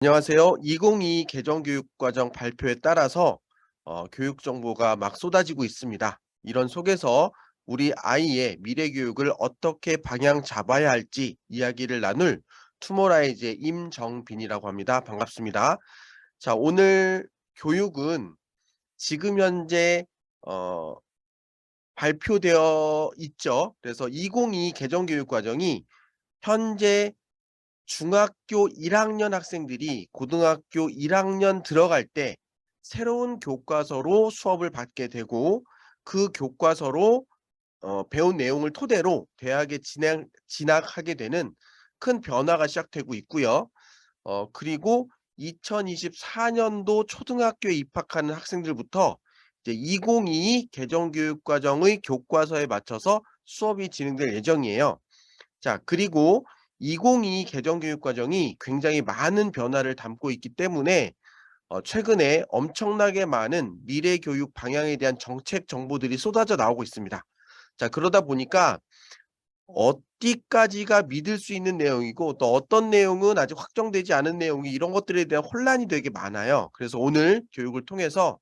안녕하세요. 2022 개정교육과정 발표에 따라서 교육 정보가 막 쏟아지고 있습니다. 이런 속에서 우리 아이의 미래 교육을 어떻게 방향 잡아야 할지 이야기를 나눌 투모라이즈의 임정빈이라고 합니다. 반갑습니다. 자, 오늘 교육은 지금 현재 어 발표되어 있죠. 그래서 2022 개정교육과정이 현재 중학교 1 학년 학생들이 고등학교 1 학년 들어갈 때 새로운 교과서로 수업을 받게 되고, 그 교과서로 배운 내용을 토대로 대학에 진학하게 되는 큰 변화가 시작되고 있고요. 그리고 2024 년도 초등학교에 입학하는 학생들부터 이제 2022 개정교육과정의 교과서에 맞춰서 수업이 진행될 예정이에요. 자, 그리고 2022 개정교육과정이 굉장히 많은 변화를 담고 있기 때문에 최근에 엄청나게 많은 미래 교육 방향에 대한 정책 정보들이 쏟아져 나오고 있습니다. 자, 그러다 보니까 어디까지가 믿을 수 있는 내용이고 또 어떤 내용은 아직 확정되지 않은 내용이, 이런 것들에 대한 혼란이 되게 많아요. 그래서 오늘 교육을 통해서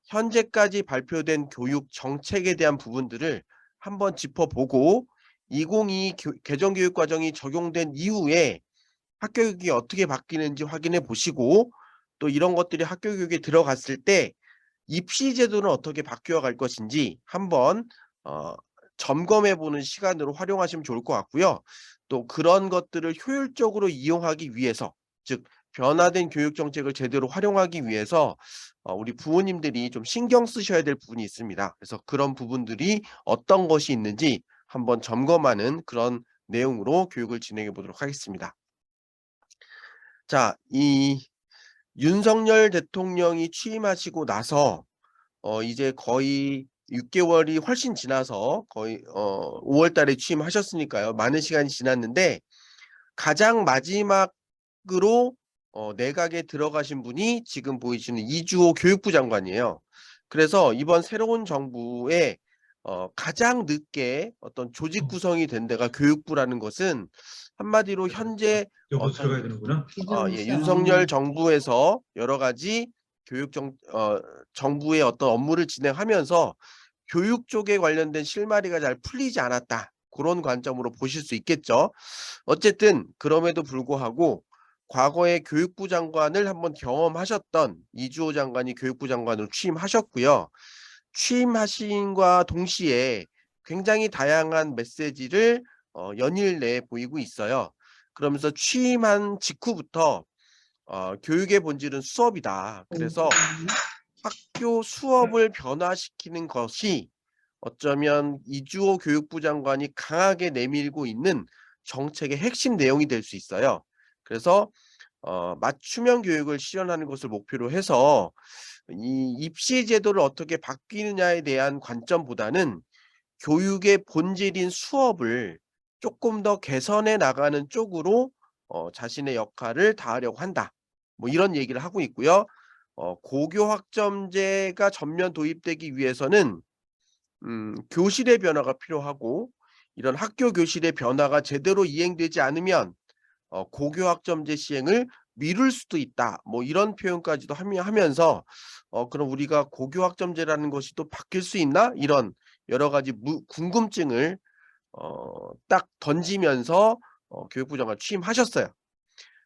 현재까지 발표된 교육 정책에 대한 부분들을 한번 짚어보고, 2022 개정교육 과정이 적용된 이후에 학교 교육이 어떻게 바뀌는지 확인해 보시고, 또 이런 것들이 학교 교육에 들어갔을 때 입시 제도는 어떻게 바뀌어 갈 것인지 한번 어 점검해 보는 시간으로 활용하시면 좋을 것 같고요. 또 그런 것들을 효율적으로 이용하기 위해서, 즉 변화된 교육 정책을 제대로 활용하기 위해서 우리 부모님들이 좀 신경 쓰셔야 될 부분이 있습니다. 그래서 그런 부분들이 어떤 것이 있는지 한번 점검하는 그런 내용으로 교육을 진행해 보도록 하겠습니다. 자, 이 윤석열 대통령이 취임하시고 나서 이제 거의 6 개월이 훨씬 지나서 거의 5월 달에 취임하셨으니까요. 많은 시간이 지났는데 가장 마지막으로 내각에 들어가신 분이 지금 보이시는 이주호 교육부 장관이에요. 그래서 이번 새로운 정부의 가장 늦게 어떤 조직 구성이 된 데가 교육부라는 것은, 한마디로 현재 여기로 어떤 들어가야 되는구나. 예, 이주호씨. 윤석열 정부에서 여러 가지 정부의 어떤 업무를 진행하면서 교육 쪽에 관련된 실마리가 잘 풀리지 않았다, 고런 관점으로 보실 수 있겠죠. 어쨌든 그럼에도 불구하고 과거에 교육부 장관을 한번 경험하셨던 이주호 장관이 교육부 장관으로 취임하셨고요. 취임하심과 동시에 굉장히 다양한 메시지를 연일 내에 보이고 있어요. 그러면서 취임한 직후부터 "교육의 본질은 수업이다. 그래서 학교 수업을 변화시키는 것이 어쩌면 이주호 교육부 장관이 강하게 내밀고 있는 정책의 핵심 내용이 될 수 있어요. 그래서 맞춤형 교육을 실현하는 것을 목표로 해서 이 입시 제도를 어떻게 바뀌느냐에 대한 관점보다는 교육의 본질인 수업을 조금 더 개선해 나가는 쪽으로 자신의 역할을 다하려고 한다, 뭐 이런 얘기를 하고 있고요. 고교 학점제가 전면 도입되기 위해서는 교실의 변화가 필요하고, 이런 학교 교실의 변화가 제대로 이행되지 않으면 고교 학점제 시행을 미룰 수도 있다, 뭐 이런 표현까지도 하면서 그럼 우리가 고교 학점제라는 것이 또 바뀔 수 있나, 이런 여러 가지 궁금증을 딱 던지면서 교육부 장관 취임하셨어요.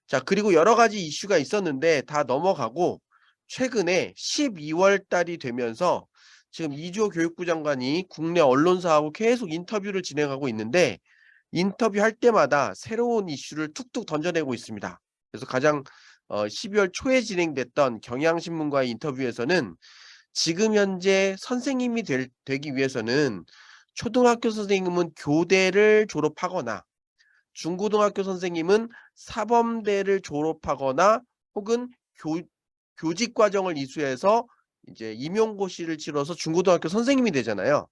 자, 그리고 여러 가지 이슈가 있었는데 다 넘어가고, 최근에 12월 달이 되면서 지금 이주호 교육부 장관이 국내 언론사하고 계속 인터뷰를 진행하고 있는데, 인터뷰할 때마다 새로운 이슈를 툭툭 던져내고 있습니다. 그래서 가장 12월 초에 진행됐던 경향신문과의 인터뷰에서는 지금 현재 선생님이 되기 위해서는 초등학교 선생님은 교대를 졸업하거나, 중고등학교 선생님은 사범대를 졸업하거나, 혹은 교 교직 과정을 이수해서 이제 임용고시를 치러서 중고등학교 선생님이 되잖아요.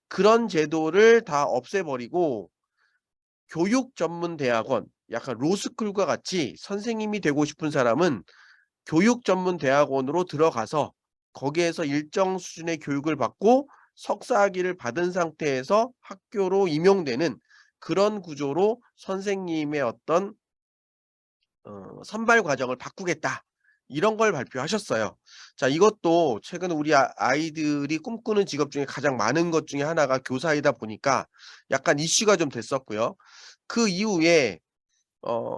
그런 제도를 다 없애버리고 교육 전문 대학원, 약간 로스쿨과 같이 선생님이 되고 싶은 사람은 교육 전문 대학원으로 들어가서 거기에서 일정 수준의 교육을 받고 석사 학위를 받은 상태에서 학교로 임용되는 그런 구조로 선생님의 어떤 선발 과정을 바꾸겠다. 이런 걸 발표하셨어요. 자, 이것도 최근 우리 아이들이 꿈꾸는 직업 중에 가장 많은 것 중에 하나가 교사이다 보니까 약간 이슈가 좀 됐었고요. 그 이후에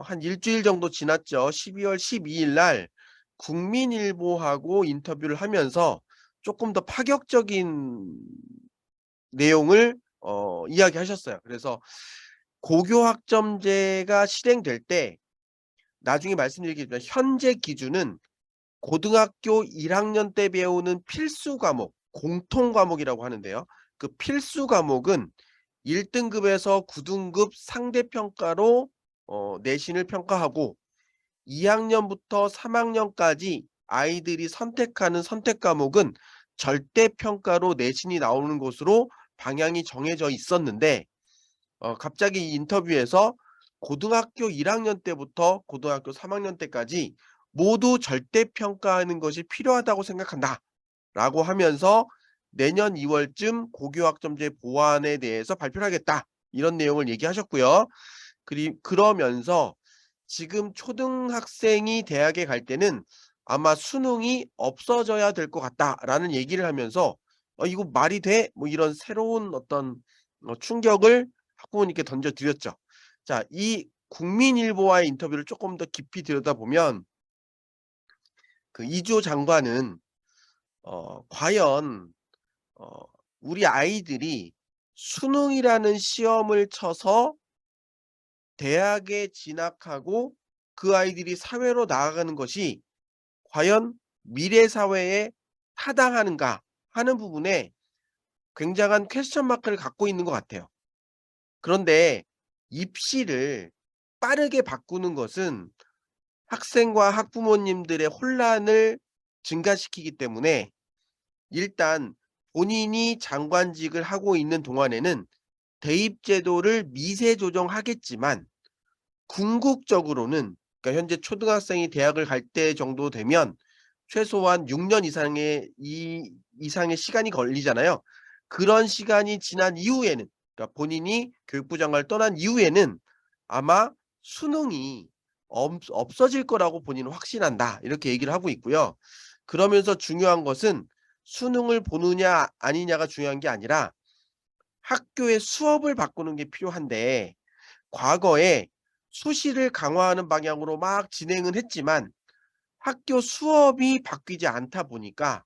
한 일 주일 정도 지났죠. 12월 12일 날 국민일보하고 인터뷰를 하면서 조금 더 파격적인 내용을 이야기하셨어요. 그래서 고교학점제가 실행될 때 나중에 말씀드리겠지만 현재 기준은 고등학교 1 학년 때 배우는 필수 과목, 공통 과목이라고 하는데요. 그 필수 과목은 1 등급에서 9 등급 상대 평가로 내신을 평가하고 2 학년부터 3 학년까지 아이들이 선택하는 선택 과목은 절대 평가로 내신이 나오는 것으로 방향이 정해져 있었는데 갑자기 이 인터뷰에서 고등학교 1 학년 때부터 고등학교 3 학년 때까지 모두 절대 평가하는 것이 필요하다고 생각한다라고 하면서 내년 2 월쯤 고교학점제 보완에 대해서 발표를 하겠다. 이런 내용을 얘기하셨고요. 그러면서 지금 초등학생이 대학에 갈 때는 아마 수능이 없어져야 될 것 같다라는 얘기를 하면서 이거 말이 돼?" 뭐 이런 새로운 어떤 충격을 학부모님께 던져 드렸죠. 자, 이 국민일보와의 인터뷰를 쪼끔 더 깊이 들여다보면 그 이주호 장관은 과연 어 우리 아이들이 수능이라는 시험을 쳐서 대학에 진학하고 그 아이들이 사회로 나아가는 것이 과연 미래 사회에 타당하는가 하는 부분에 굉장한 퀘스천 마크를 갖고 있는 것 같아요. 그런데 입시를 빠르게 바꾸는 것은 학생과 학부모님들의 혼란을 증가시키기 때문에 일단 본인이 장관직을 하고 있는 동안에는 대입 제도를 미세 조정하겠지만 궁극적으로는, 그러니까 현재 초등학생이 대학을 갈 때 정도 되면 최소한 6년 이상의 시간이 걸리잖아요. 그런 시간이 지난 이후에는, 그러니까 본인이 교육부 장관을 떠난 이후에는 아마 "수능이 없어질 거라고 본인은 확신한다." 이렇게 얘기를 하고 있고요. 그러면서 중요한 것은 수능을 보느냐 아니냐가 중요한 게 아니라 학교의 수업을 바꾸는 게 필요한데, 과거에 수시를 강화하는 방향으로 막 진행은 했지만 학교 수업이 바뀌지 않다 보니까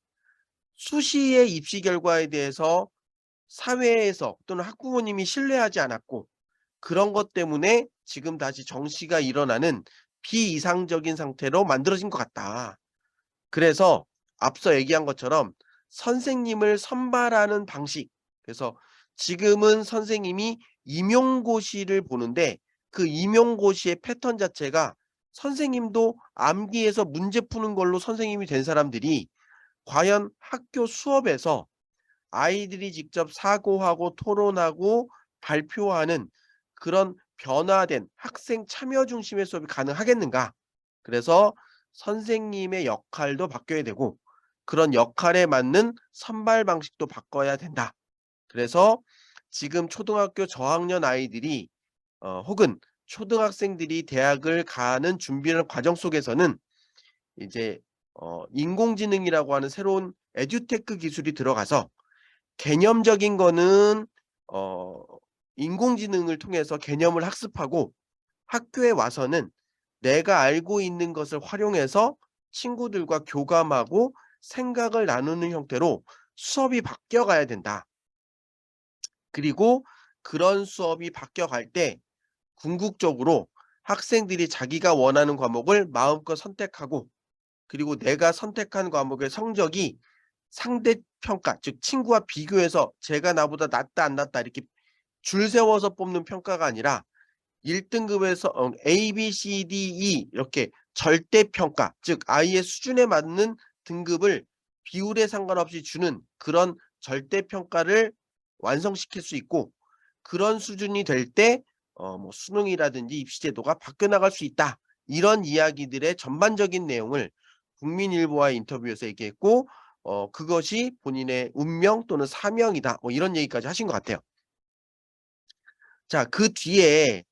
수시의 입시 결과에 대해서 사회에서 또는 학부모님이 신뢰하지 않았고, 그런 것 때문에 지금 다시 정시가 일어나는 비이상적인 상태로 만들어진 것 같다. 그래서 앞서 얘기한 것처럼 선생님을 선발하는 방식, 그래서 지금은 선생님이 임용고시를 보는데 그 임용고시의 패턴 자체가 선생님도 암기해서 문제 푸는 걸로 선생님이 된 사람들이 과연 학교 수업에서 아이들이 직접 사고하고 토론하고 발표하는 그런 변화된 학생 참여 중심의 수업이 가능하겠는가? 그래서 선생님의 역할도 바뀌어야 되고 그런 역할에 맞는 선발 방식도 바꿔야 된다. 그래서 지금 초등학교 저학년 아이들이 혹은 초등학생들이 대학을 가는 준비하는 과정 속에서는 이제 인공지능이라고 하는 새로운 에듀테크 기술이 들어가서 개념적인 거는 어 인공지능을 통해서 개념을 학습하고 학교에 와서는 내가 알고 있는 것을 활용해서 친구들과 교감하고 생각을 나누는 형태로 수업이 바뀌어 가야 된다. 그리고 그런 수업이 바뀌어 갈 때 궁극적으로 학생들이 자기가 원하는 과목을 마음껏 선택하고, 그리고 내가 선택한 과목의 성적이 상대 평가, 즉 친구와 비교해서 쟤가 나보다 낫다 안 낫다 이렇게 줄 세워서 뽑는 평가가 아니라 1 등급에서 A, B, C, D, E 이렇게 절대 평가, 즉 아이의 수준에 맞는 등급을 비율에 상관없이 주는 그런 절대 평가를 완성시킬 수 있고, 그런 수준이 될 때 뭐 수능이라든지 입시 제도가 바뀌어 나갈 수 있다. 이런 이야기들의 전반적인 내용을 국민일보와의 인터뷰에서 얘기했고 그것이 본인의 운명 또는 사명이다. 뭐 이런 얘기까지 하신 것 같아요. 자, 그 뒤에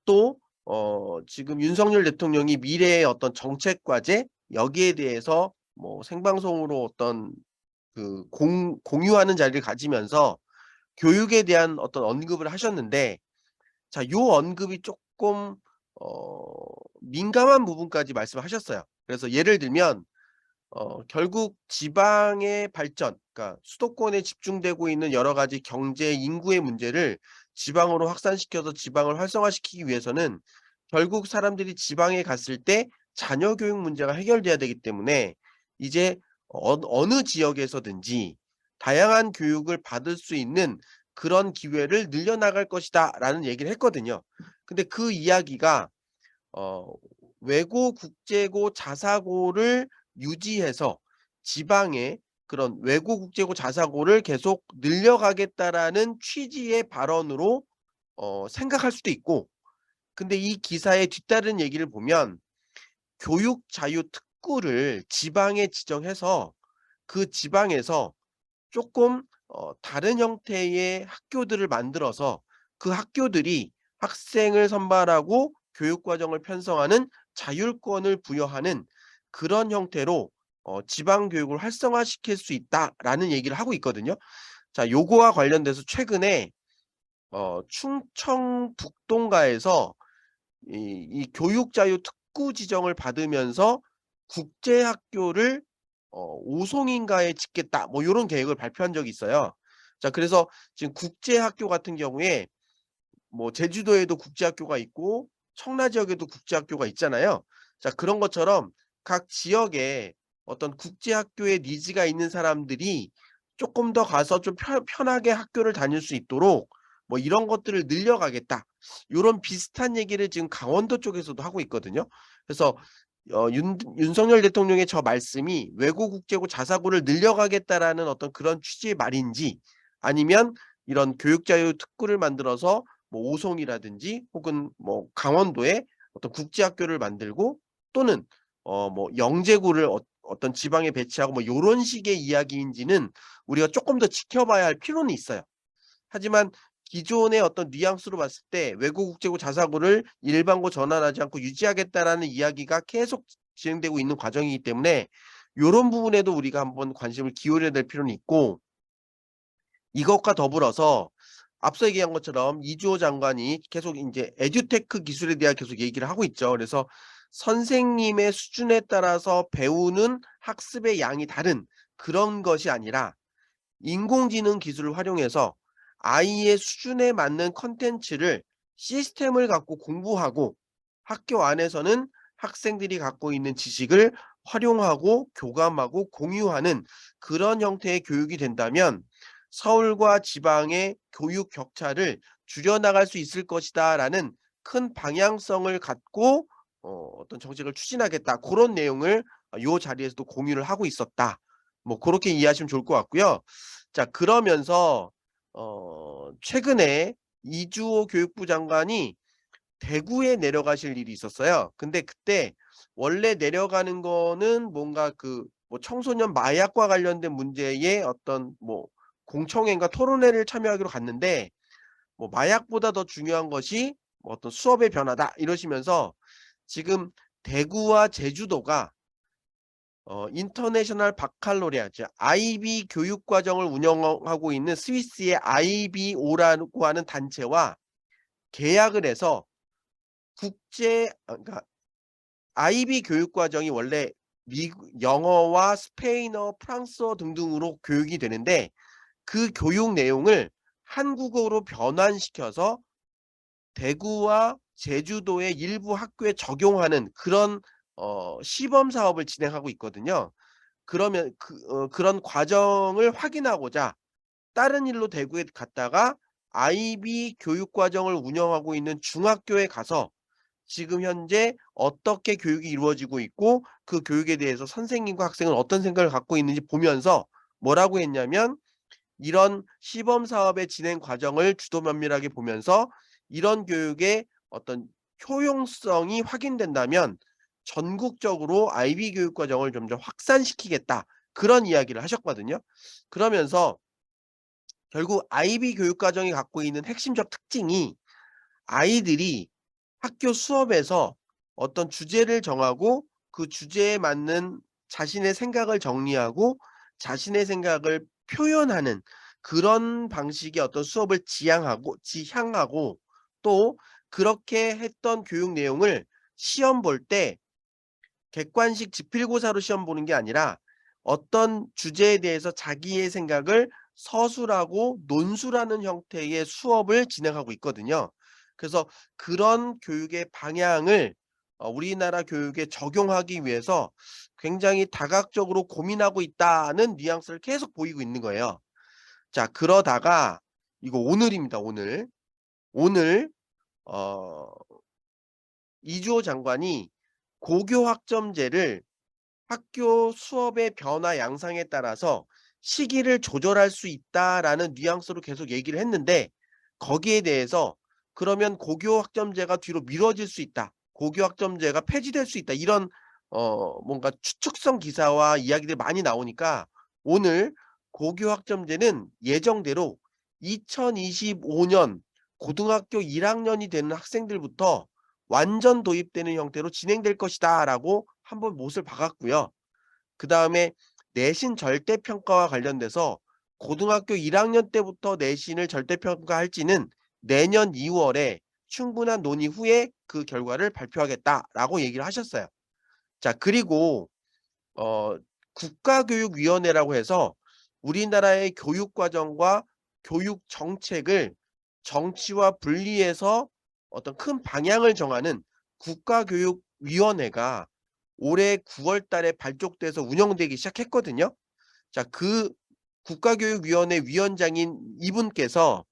또 지금 윤석열 대통령이 미래의 어떤 정책 과제 여기에 대해서 뭐 생방송으로 어떤 그 공유하는 자리를 가지면서 교육에 대한 어떤 언급을 하셨는데, 자 요 언급이 쪼끔 어 민감한 부분까지 말씀하셨어요. 그래서 예를 들면 결국 지방의 발전, 그러니까 수도권에 집중되고 있는 여러 가지 경제 인구의 문제를 지방으로 확산시켜서 지방을 활성화시키기 위해서는 결국 사람들이 지방에 갔을 때 자녀 교육 문제가 해결돼야 되기 때문에 이제 어느 지역에서든지 다양한 교육을 받을 수 있는 그런 기회를 늘려나갈 것이다라는 얘기를 했거든요. 근데 그 이야기가 어 외고, 국제고, 자사고를 유지해서 지방에 그런 외고, 국제고, 자사고를 계속 늘려가겠다라는 취지의 발언으로 생각할 수도 있고, 근데 이 기사의 뒤따른 얘기를 보면 교육 자유 특구를 지방에 지정해서 그 지방에서 쪼끔 다른 형태의 학교들을 만들어서 그 학교들이 학생을 선발하고 교육 과정을 편성하는 자율권을 부여하는 그런 형태로 지방 교육을 활성화시킬 수 있다라는 얘기를 하고 있거든요. 자 요거와 관련돼서 최근에 충청북동가에서 이 교육 자유 특구 지정을 받으면서 국제 학교를 5송인가에 짓겠다 뭐 요런 계획을 발표한 적이 있어요. 자 그래서 지금 국제 학교 같은 경우에 뭐 제주도에도 국제 학교가 있고 청라 지역에도 국제 학교가 있잖아요. 자 그런 것처럼 각 지역에 어떤 국제 학교에 니즈가 있는 사람들이 쪼끔 더 가서 좀 편하게 학교를 다닐 수 있도록 뭐 이런 것들을 늘려가겠다. 요런 비슷한 얘기를 지금 강원도 쪽에서도 하고 있거든요. 그래서 윤석열 대통령의 저 말씀이 외고, 국제고, 자사고를 늘려가겠다라는 어떤 그런 취지의 말인지, 아니면 이런 교육 자유 특구를 만들어서 뭐 오송이라든지 혹은 뭐 강원도에 어떤 국제 학교를 만들고, 또는 뭐 영재고를 어떤 지방에 배치하고 뭐 요런 식의 이야기인지는 우리가 쪼끔 더 지켜봐야 할 필요는 있어요. 하지만 기존의 어떤 뉘앙스로 봤을 때 외고, 국제고, 자사고를 일반고 전환하지 않고 유지하겠다라는 이야기가 계속 진행되고 있는 과정이기 때문에 요런 부분에도 우리가 한번 관심을 기울여야 될 필요는 있고, 이것과 더불어서 앞서 얘기한 것처럼 이주호 장관이 계속 인제 에듀테크 기술에 대해 계속 얘기를 하고 있죠. 그래서 선생님의 수준에 따라서 배우는 학습의 양이 다른 그런 것이 아니라 인공지능 기술을 활용해서 아이의 수준에 맞는 콘텐츠를 시스템을 갖고 공부하고, 학교 안에서는 학생들이 갖고 있는 지식을 활용하고 교감하고 공유하는 그런 형태의 교육이 된다면 서울과 지방의 교육 격차를 줄여나갈 수 있을 것이다라는 큰 방향성을 갖고 어떤 정책을 추진하겠다, 고런 내용을 요 자리에서도 공유를 하고 있었다. 뭐 고렇게 이해하시면 좋을 것 같고요. 자 그러면서 최근에 이주호 교육부 장관이 대구에 내려가실 일이 있었어요. 근데 그때 원래 내려가는 거는 뭔가 그 뭐 청소년 마약과 관련된 문제의 어떤 뭐 공청회인가 토론회를 참여하기로 갔는데, 뭐 "마약보다 더 중요한 것이 뭐 어떤 수업의 변화다." 이러시면서 지금 대구와 제주도가 인터내셔널 바칼로레아, 즉 IB 교육 과정을 운영하고 있는 스위스의 IBO라고 하는 단체와 계약을 해서 그러니까 IB 교육 과정이 원래 미국 영어와 스페인어, 프랑스어 등등으로 교육이 되는데, 그 교육 내용을 한국어로 변환시켜서 대구와 제주도의 일부 학교에 적용하는 그런 시범 사업을 진행하고 있거든요. 그러면 그런 과정을 확인하고자 다른 일로 대구에 갔다가 IB 교육 과정을 운영하고 있는 중학교에 가서 지금 현재 어떻게 교육이 이루어지고 있고 그 교육에 대해서 선생님과 학생은 어떤 생각을 갖고 있는지 보면서 뭐라고 했냐면, 이런 시범 사업의 진행 과정을 주도 면밀하게 보면서 이런 교육의 어떤 효용성이 확인된다면 전국적으로 IB 교육 과정을 점점 확산시키겠다, 그런 이야기를 하셨거든요. 그러면서 결국 IB 교육 과정이 갖고 있는 핵심적 특징이 아이들이 학교 수업에서 어떤 주제를 정하고 그 주제에 맞는 자신의 생각을 정리하고 자신의 생각을 표현하는 그런 방식의 어떤 수업을 지향하고 또 그렇게 했던 교육 내용을 시험 볼 때 객관식 지필고사로 시험 보는 게 아니라 어떤 주제에 대해서 자기의 생각을 서술하고 논술하는 형태의 수업을 진행하고 있거든요. 그래서 그런 교육의 방향을 우리나라 교육에 적용하기 위해서 굉장히 다각적으로 고민하고 있다는 뉘앙스를 계속 보이고 있는 거예요. 자, 그러다가 이거 오늘입니다, 오늘. 오늘 어 이주호 장관이 고교 학점제를 학교 수업의 변화 양상에 따라서 시기를 조절할 수 있다라는 뉘앙스로 계속 얘기를 했는데 거기에 대해서 그러면 고교 학점제가 뒤로 미뤄질 수 있다. 고교 학점제가 폐지될 수 있다. 이런 뭔가 추측성 기사와 이야기들이 많이 나오니까 오늘 고교 학점제는 예정대로 2025년 고등학교 1학년이 되는 학생들부터 완전 도입되는 형태로 진행될 것이다라고 한번 못을 박았고요. 그다음에 내신 절대평가와 관련돼서 고등학교 1학년 때부터 내신을 절대평가할지는 내년 2월에 충분한 논의 후에 그 결과를 발표하겠다라고 얘기를 하셨어요. 자, 그리고 어 국가교육위원회라고 해서 우리나라의 교육 과정과 교육 정책을 정치와 분리해서 어떤 큰 방향을 정하는 국가교육위원회가 올해 9월 달에 발족돼서 운영되기 시작했거든요. 자, 그 국가교육위원회 위원장인 이분께서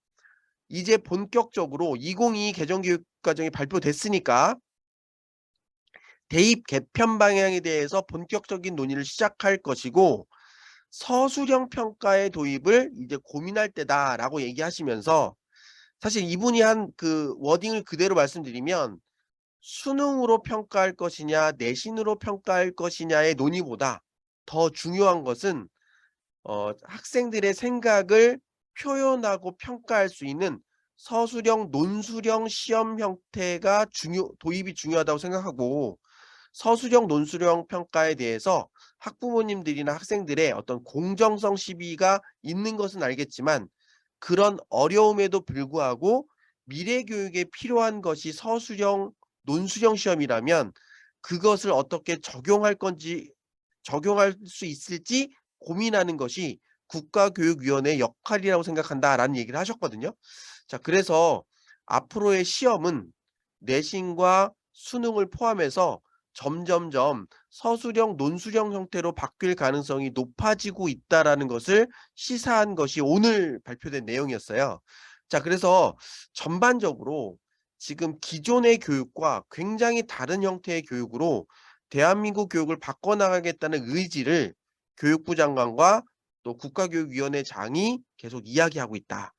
이제 본격적으로 2022 개정교육과정이 발표됐으니까 대입 개편 방향에 대해서 본격적인 논의를 시작할 것이고 "서술형 평가의 도입을 이제 고민할 때다."라고 얘기하시면서 사실 이분이 한 그 워딩을 그대로 말씀드리면 수능으로 평가할 것이냐 내신으로 평가할 것이냐의 논의보다 더 중요한 것은 학생들의 생각을 표현하고 평가할 수 있는 서술형, 논술형 시험 형태가 도입이 중요하다고 생각하고 서술형, 논술형 평가에 대해서 학부모님들이나 학생들의 어떤 공정성 시비가 있는 것은 알겠지만 그런 어려움에도 불구하고 미래 교육에 필요한 것이 서술형, 논술형 시험이라면 그것을 어떻게 적용할 수 있을지 고민하는 것이 국가교육위원회의 역할이라고 생각한다라는 얘기를 하셨거든요. 자, 그래서 앞으로의 시험은 내신과 수능을 포함해서 점점점 서술형, 논술형 형태로 바뀔 가능성이 높아지고 있다라는 것을 시사한 것이 오늘 발표된 내용이었어요. 자, 그래서 전반적으로 지금 기존의 교육과 굉장히 다른 형태의 교육으로 대한민국 교육을 바꿔나가겠다는 의지를 교육부 장관과 또 국가교육위원회 장이 계속 이야기하고 있다.